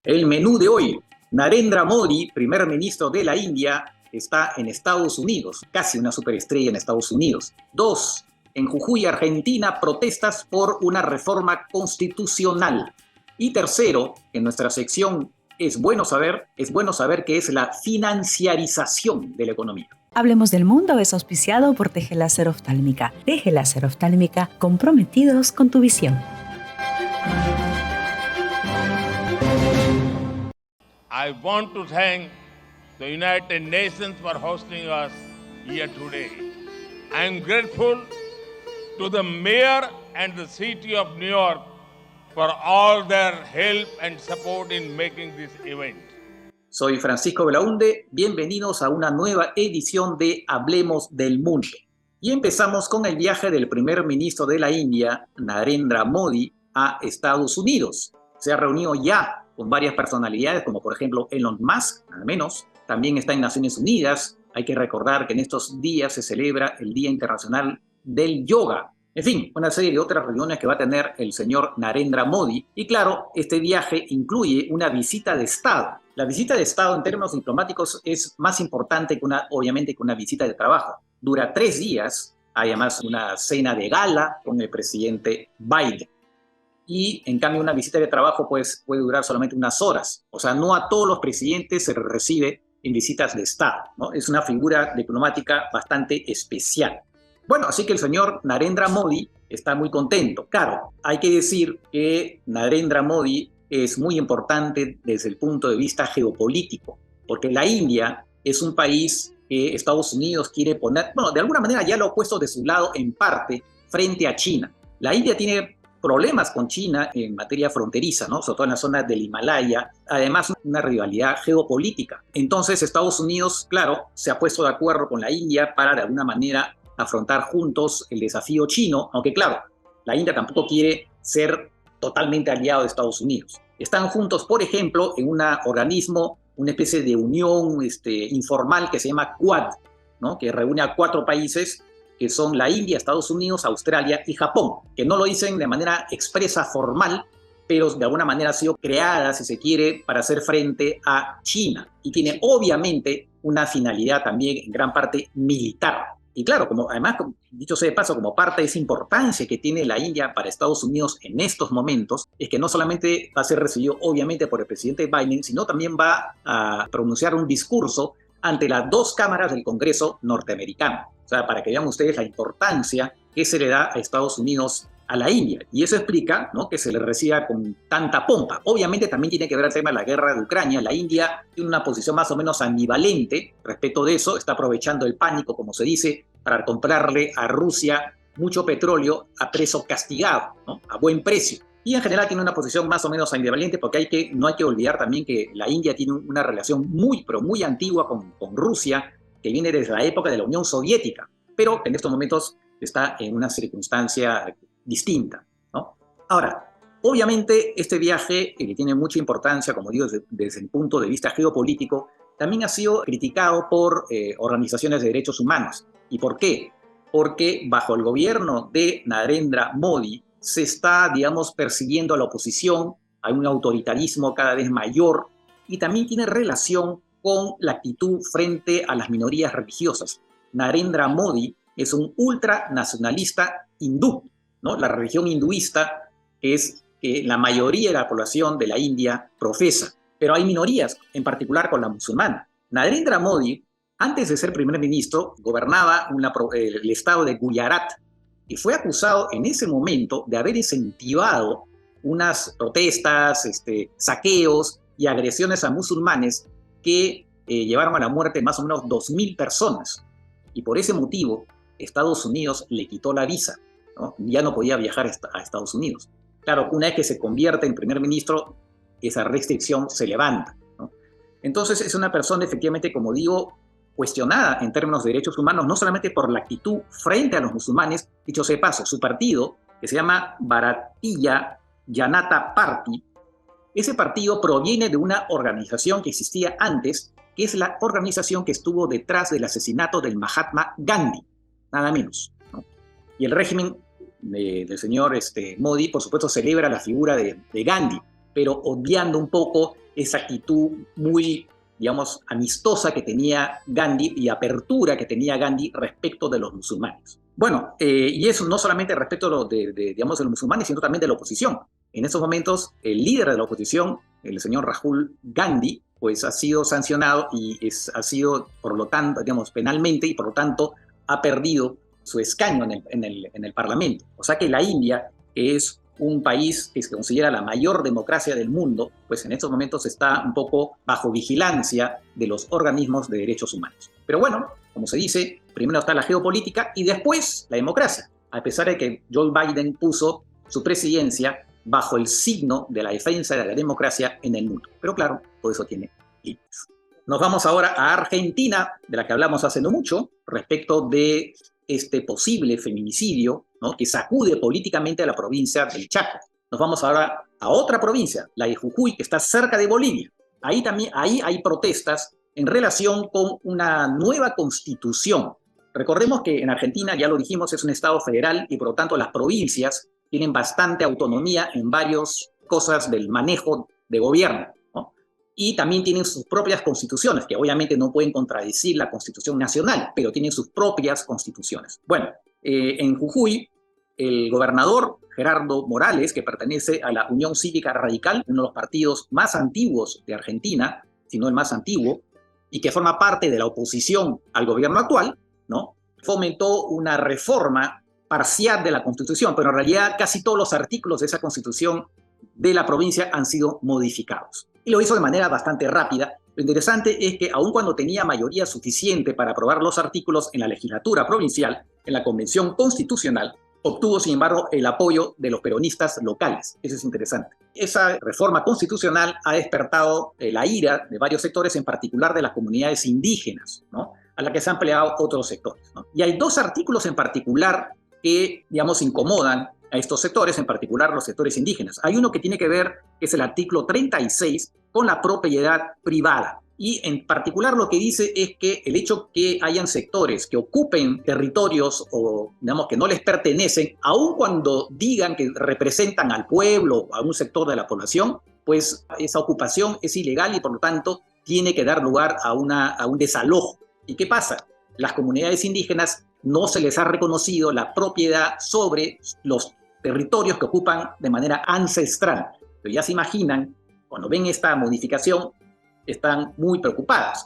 El menú de hoy: Narendra Modi, primer ministro de la India, está en Estados Unidos, casi una superestrella en Estados Unidos. 2. En Jujuy, Argentina, protestas por una reforma constitucional. Y tercero, en nuestra sección es bueno saber qué es la financiarización de la economía. Hablemos del Mundo es auspiciado por Teje Láser Oftálmica. Teje Láser Oftálmica, comprometidos con tu visión. I want to thank the United Nations for hosting us here today. I am grateful to the mayor and the city of New York for all their help and support in making this event. Soy Francisco Belaunde, bienvenidos a una nueva edición de Hablemos del Mundo. Y empezamos con el viaje del primer ministro de la India, Narendra Modi, a Estados Unidos. Se ha reunido ya con varias personalidades, como por ejemplo Elon Musk, al menos. También está en Naciones Unidas. Hay que recordar que en estos días se celebra el Día Internacional del Yoga. En fin, una serie de otras reuniones que va a tener el señor Narendra Modi. Y claro, este viaje incluye una visita de Estado. La visita de Estado en términos diplomáticos es más importante que obviamente que una visita de trabajo. Dura 3 días. Hay además una cena de gala con el presidente Biden. Y en cambio una visita de trabajo pues, puede durar solamente unas horas. O sea, no a todos los presidentes se les recibe en visitas de Estado, ¿no? Es una figura diplomática bastante especial. Bueno, así que el señor Narendra Modi está muy contento. Claro, hay que decir que Narendra Modi es muy importante desde el punto de vista geopolítico, porque la India es un país que Estados Unidos quiere poner, bueno, de alguna manera ya lo ha puesto de su lado en parte frente a China. La India tiene problemas con China en materia fronteriza, ¿no? Sobre todo en la zona del Himalaya, además una rivalidad geopolítica. Entonces Estados Unidos, claro, se ha puesto de acuerdo con la India para de alguna manera afrontar juntos el desafío chino, aunque claro, la India tampoco quiere ser totalmente aliado de Estados Unidos. Están juntos, por ejemplo, en un organismo, una especie de unión informal que se llama Quad, ¿no? Que reúne a 4 países que son la India, Estados Unidos, Australia y Japón, que no lo dicen de manera expresa, formal, pero de alguna manera ha sido creada, si se quiere, para hacer frente a China. Y tiene obviamente una finalidad también en gran parte militar. Y claro, además, dicho sea de paso, como parte de esa importancia que tiene la India para Estados Unidos en estos momentos, es que no solamente va a ser recibido obviamente por el presidente Biden, sino también va a pronunciar un discurso ante las 2 cámaras del Congreso norteamericano. O sea, para que vean ustedes la importancia que se le da a Estados Unidos a la India. Y eso explica, ¿no?, que se le reciba con tanta pompa. Obviamente también tiene que ver el tema de la guerra de Ucrania. La India tiene una posición más o menos ambivalente respecto de eso. Está aprovechando el pánico, como se dice, para comprarle a Rusia mucho petróleo a precio castigado, ¿no?, a buen precio. Y en general tiene una posición más o menos ambivalente porque no hay que olvidar también que la India tiene una relación muy, pero muy antigua con Rusia, que viene desde la época de la Unión Soviética, pero en estos momentos está en una circunstancia distinta, ¿no? Ahora, obviamente este viaje, que tiene mucha importancia, como digo, desde el punto de vista geopolítico, también ha sido criticado por organizaciones de derechos humanos. ¿Y por qué? Porque bajo el gobierno de Narendra Modi se está, digamos, persiguiendo a la oposición, hay un autoritarismo cada vez mayor y también tiene relación con la actitud frente a las minorías religiosas. Narendra Modi es un ultranacionalista hindú, ¿no? La religión hinduista es que la mayoría de la población de la India profesa, pero hay minorías, en particular con la musulmana. Narendra Modi, antes de ser primer ministro, gobernaba el estado de Gujarat y fue acusado en ese momento de haber incentivado unas protestas, saqueos y agresiones a musulmanes que llevaron a la muerte más o menos 2.000 personas. Y por ese motivo, Estados Unidos le quitó la visa, ¿no? Ya no podía viajar a Estados Unidos. Claro, una vez que se convierte en primer ministro, esa restricción se levanta, ¿no? Entonces es una persona efectivamente, como digo, cuestionada en términos de derechos humanos, no solamente por la actitud frente a los musulmanes. Dicho sea de paso, su partido, que se llama Bharatiya Janata Party, ese partido proviene de una organización que existía antes, que es la organización que estuvo detrás del asesinato del Mahatma Gandhi, nada menos, ¿no? Y el régimen del señor Modi, por supuesto, celebra la figura de Gandhi. pero odiando un poco esa actitud muy, digamos, amistosa que tenía Gandhi y apertura que tenía Gandhi respecto de los musulmanes. Bueno, y eso no solamente respecto digamos, de los musulmanes, sino también de la oposición. En esos momentos, el líder de la oposición, el señor Rahul Gandhi, pues ha sido sancionado y ha sido, por lo tanto, digamos, penalmente, y por lo tanto ha perdido su escaño en el Parlamento. O sea que la India, que es un país que se considera la mayor democracia del mundo, pues en estos momentos está un poco bajo vigilancia de los organismos de derechos humanos. Pero bueno, como se dice, primero está la geopolítica y después la democracia, a pesar de que Joe Biden puso su presidencia bajo el signo de la defensa de la democracia en el mundo. Pero claro, todo eso tiene límites. Nos vamos ahora a Argentina, de la que hablamos hace no mucho, respecto de este posible feminicidio, ¿no?, que sacude políticamente a la provincia del Chaco. Nos vamos ahora a otra provincia, la de Jujuy, que está cerca de Bolivia. Ahí hay protestas en relación con una nueva constitución. Recordemos que en Argentina, ya lo dijimos, es un estado federal y por lo tanto las provincias tienen bastante autonomía en varias cosas del manejo de gobierno, ¿no? Y también tienen sus propias constituciones, que obviamente no pueden contradecir la Constitución Nacional, pero tienen sus propias constituciones. Bueno, en Jujuy, el gobernador Gerardo Morales, que pertenece a la Unión Cívica Radical, uno de los partidos más antiguos de Argentina, si no el más antiguo, y que forma parte de la oposición al gobierno actual, ¿no?, fomentó una reforma parcial de la Constitución, pero en realidad casi todos los artículos de esa Constitución de la provincia han sido modificados. Y lo hizo de manera bastante rápida. Lo interesante es que aun cuando tenía mayoría suficiente para aprobar los artículos en la legislatura provincial, en la Convención Constitucional, obtuvo, sin embargo, el apoyo de los peronistas locales. Eso es interesante. Esa reforma constitucional ha despertado la ira de varios sectores, en particular de las comunidades indígenas, ¿no?, a la que se han plegado otros sectores, ¿no? Y hay dos artículos en particular que, digamos, incomodan a estos sectores, en particular los sectores indígenas. Hay uno que tiene que ver, que es el artículo 36, con la propiedad privada. Y en particular lo que dice es que el hecho que hayan sectores que ocupen territorios o, digamos, que no les pertenecen, aun cuando digan que representan al pueblo o a un sector de la población, pues esa ocupación es ilegal y por lo tanto tiene que dar lugar a un desalojo. ¿Y qué pasa? Las comunidades indígenas no se les ha reconocido la propiedad sobre los territorios que ocupan de manera ancestral. Pero ya se imaginan, cuando ven esta modificación, están muy preocupadas.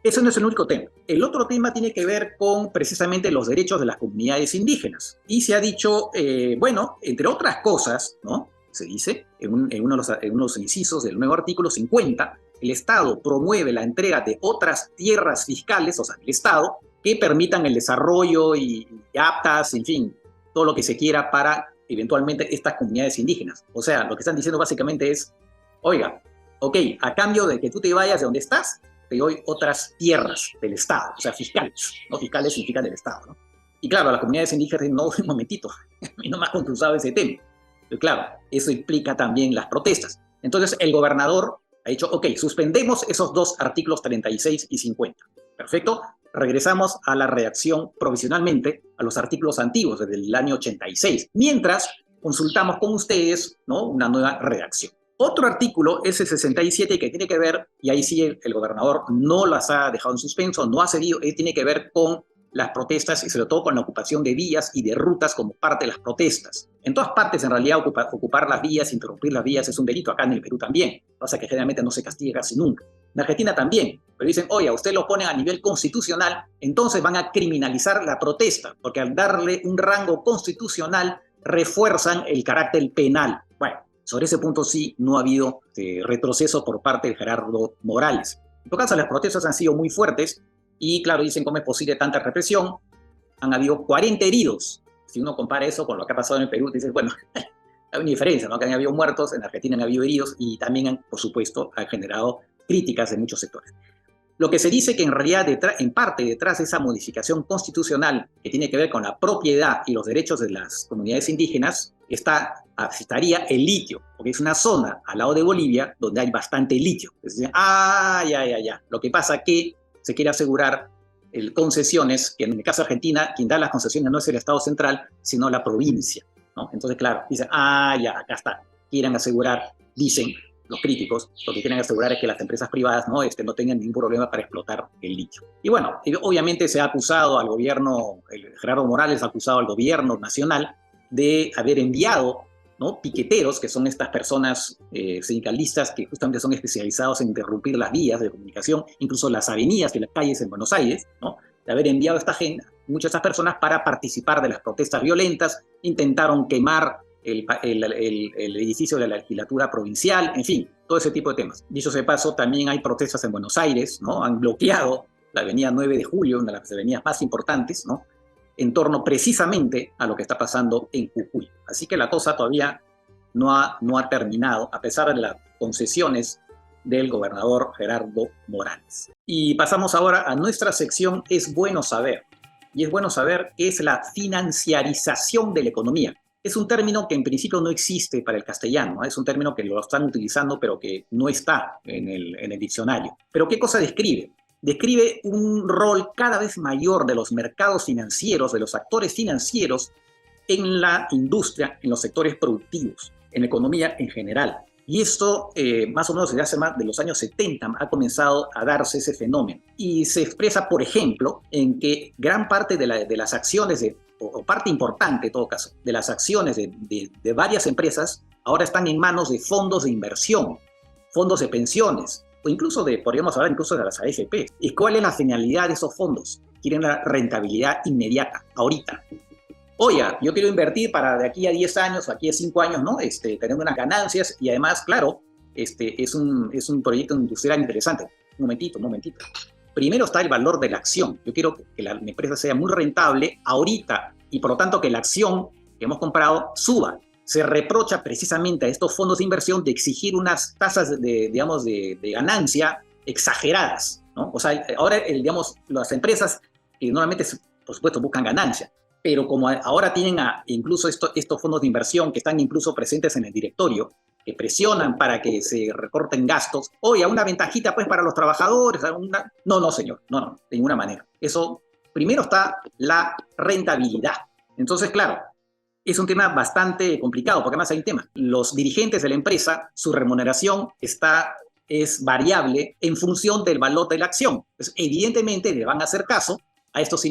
Ese no es el único tema. El otro tema tiene que ver con precisamente los derechos de las comunidades indígenas. Y se ha dicho, bueno, entre otras cosas, ¿no?, se dice en uno de los incisos del nuevo artículo 50, el Estado promueve la entrega de otras tierras fiscales, o sea, del Estado, que permitan el desarrollo y aptas, en fin, todo lo que se quiera para eventualmente estas comunidades indígenas. O sea, lo que están diciendo básicamente es, oiga, ok, a cambio de que tú te vayas de donde estás, te doy otras tierras del Estado, o sea, fiscales, ¿no? Fiscales significa del Estado, ¿no? Y claro, las comunidades indígenas dicen, no, un momentito, y no me has consultado ese tema. Pero claro, eso implica también las protestas. Entonces, el gobernador ha dicho, ok, suspendemos esos dos artículos 36 y 50. Perfecto. Regresamos a la redacción provisionalmente a los artículos antiguos desde el año 86, mientras consultamos con ustedes, ¿no?, una nueva redacción. Otro artículo es el 67 que tiene que ver, y ahí sí el gobernador no las ha dejado en suspenso, no ha cedido, tiene que ver con las protestas y sobre todo con la ocupación de vías y de rutas como parte de las protestas. En todas partes, en realidad, ocupar las vías, interrumpir las vías es un delito, acá en el Perú también, pasa que generalmente no se castiga casi nunca. En Argentina también, pero dicen, oye, a usted lo ponen a nivel constitucional, entonces van a criminalizar la protesta, porque al darle un rango constitucional refuerzan el carácter penal. Bueno, sobre ese punto sí no ha habido retroceso por parte de Gerardo Morales. En todo caso, las protestas han sido muy fuertes y, claro, dicen cómo es posible tanta represión. Han habido 40 heridos. Si uno compara eso con lo que ha pasado en el Perú, dices, bueno, hay una diferencia, ¿no? Que han habido muertos, en Argentina han habido heridos y también, por supuesto, han generado críticas de muchos sectores. Lo que se dice que en realidad, en parte, detrás de esa modificación constitucional que tiene que ver con la propiedad y los derechos de las comunidades indígenas, estaría el litio, porque es una zona al lado de Bolivia donde hay bastante litio. Es decir, ya. Lo que pasa es que se quiere asegurar concesiones, que en el caso de Argentina, quien da las concesiones no es el Estado central, sino la provincia, ¿no? Entonces, claro, dicen, acá está. Quieren asegurar dicen los críticos, lo que quieren asegurar es que las empresas privadas no tengan ningún problema para explotar el litio. Y bueno, obviamente se ha acusado al gobierno, Gerardo Morales ha acusado al gobierno nacional de haber enviado, ¿no?, piqueteros, que son estas personas sindicalistas que justamente son especializados en interrumpir las vías de comunicación, incluso las avenidas y las calles en Buenos Aires, ¿no?, de haber enviado muchas de estas personas para participar de las protestas violentas. Intentaron quemar el edificio de la legislatura provincial, en fin, todo ese tipo de temas. Dicho sea de paso, también hay protestas en Buenos Aires, ¿no? Han bloqueado la avenida 9 de Julio, una de las avenidas más importantes, ¿no?, en torno precisamente a lo que está pasando en Jujuy. Así que la cosa todavía no ha terminado, a pesar de las concesiones del gobernador Gerardo Morales. Y pasamos ahora a nuestra sección Es Bueno Saber. Y es bueno saber qué es la financiarización de la economía. Es un término que en principio no existe para el castellano, ¿no? Es un término que lo están utilizando pero que no está en el diccionario. ¿Pero qué cosa describe? Describe un rol cada vez mayor de los mercados financieros, de los actores financieros en la industria, en los sectores productivos, en la economía en general. Y esto, más o menos desde hace más de los años 70, ha comenzado a darse ese fenómeno. Y se expresa, por ejemplo, en que gran parte de las acciones, o parte importante en todo caso, de las acciones de varias empresas ahora están en manos de fondos de inversión, fondos de pensiones, o incluso podríamos hablar incluso de las AFP. ¿Y cuál es la finalidad de esos fondos? Quieren la rentabilidad inmediata, ahorita. Oiga, yo quiero invertir para de aquí a 10 años o aquí a 5 años, ¿no? Tener unas ganancias y además, claro, es un proyecto industrial interesante. Un momentito. Primero está el valor de la acción. Yo quiero que la empresa sea muy rentable ahorita y por lo tanto que la acción que hemos comprado suba. Se reprocha precisamente a estos fondos de inversión de exigir unas tasas de ganancia exageradas, ¿no? O sea, ahora, las empresas que normalmente, por supuesto, buscan ganancia, pero como ahora tienen incluso estos fondos de inversión que están incluso presentes en el directorio, que presionan para que se recorten gastos, oye, una ventajita pues para los trabajadores, no, señor, no, de ninguna manera. Eso, primero está la rentabilidad. Entonces, claro, es un tema bastante complicado, porque además hay un tema. Los dirigentes de la empresa, su remuneración es variable en función del valor de la acción. Pues, evidentemente le van a hacer caso a estos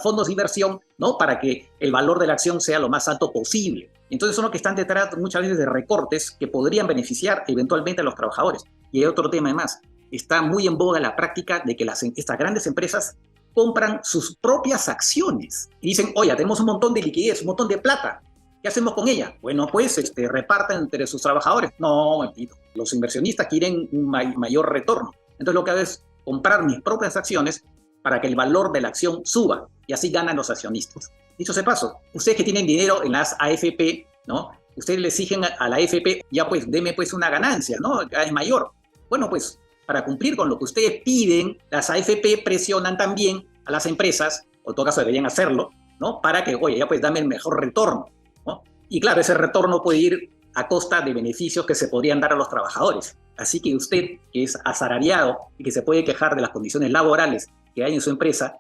fondos de inversión, ¿no?, para que el valor de la acción sea lo más alto posible. Entonces son los que están detrás muchas veces de recortes que podrían beneficiar eventualmente a los trabajadores. Y hay otro tema más. Está muy en boga la práctica de que estas grandes empresas compran sus propias acciones. Y dicen, oye, tenemos un montón de liquidez, un montón de plata. ¿Qué hacemos con ella? Bueno, pues reparten entre sus trabajadores. No, mentira. Los inversionistas quieren un mayor retorno. Entonces lo que hago es comprar mis propias acciones para que el valor de la acción suba y así ganan los accionistas. Dicho sea de paso, ustedes que tienen dinero en las AFP, ¿no?, ustedes le exigen a la AFP, ya pues, deme pues una ganancia, ¿no?, es mayor. Bueno, pues, para cumplir con lo que ustedes piden, las AFP presionan también a las empresas, o en todo caso deberían hacerlo, ¿no?, para que, oye, ya pues dame el mejor retorno, ¿no? Y claro, ese retorno puede ir a costa de beneficios que se podrían dar a los trabajadores. Así que usted, que es asalariado y que se puede quejar de las condiciones laborales que hay en su empresa,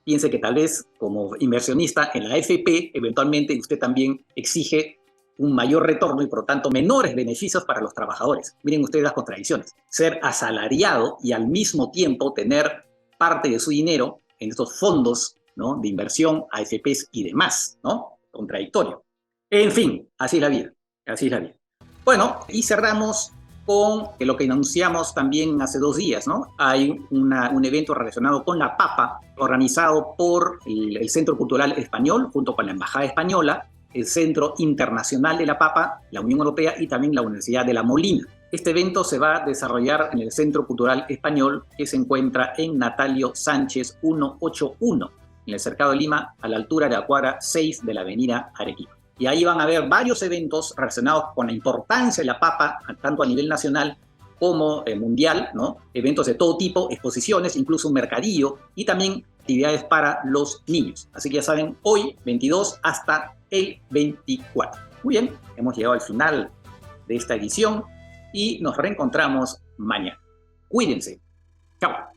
piense que tal vez como inversionista en la AFP, eventualmente usted también exige un mayor retorno y por lo tanto menores beneficios para los trabajadores. Miren ustedes las contradicciones. Ser asalariado y al mismo tiempo tener parte de su dinero en estos fondos, ¿no?, de inversión, AFPs y demás, ¿no? Contradictorio. En fin, así es la vida. Así es la vida. Bueno, y cerramos con lo que anunciamos también hace 2 días, ¿no? Hay un evento relacionado con la papa, organizado por el Centro Cultural Español, junto con la Embajada Española, el Centro Internacional de la Papa, la Unión Europea y también la Universidad de La Molina. Este evento se va a desarrollar en el Centro Cultural Español, que se encuentra en Natalio Sánchez 181, en el Cercado de Lima, a la altura de la cuadra 6 de la avenida Arequipa. Y ahí van a haber varios eventos relacionados con la importancia de la papa, tanto a nivel nacional como mundial, ¿no? Eventos de todo tipo, exposiciones, incluso un mercadillo y también actividades para los niños. Así que ya saben, hoy 22 hasta el 24. Muy bien, hemos llegado al final de esta edición y nos reencontramos mañana. Cuídense. Chao.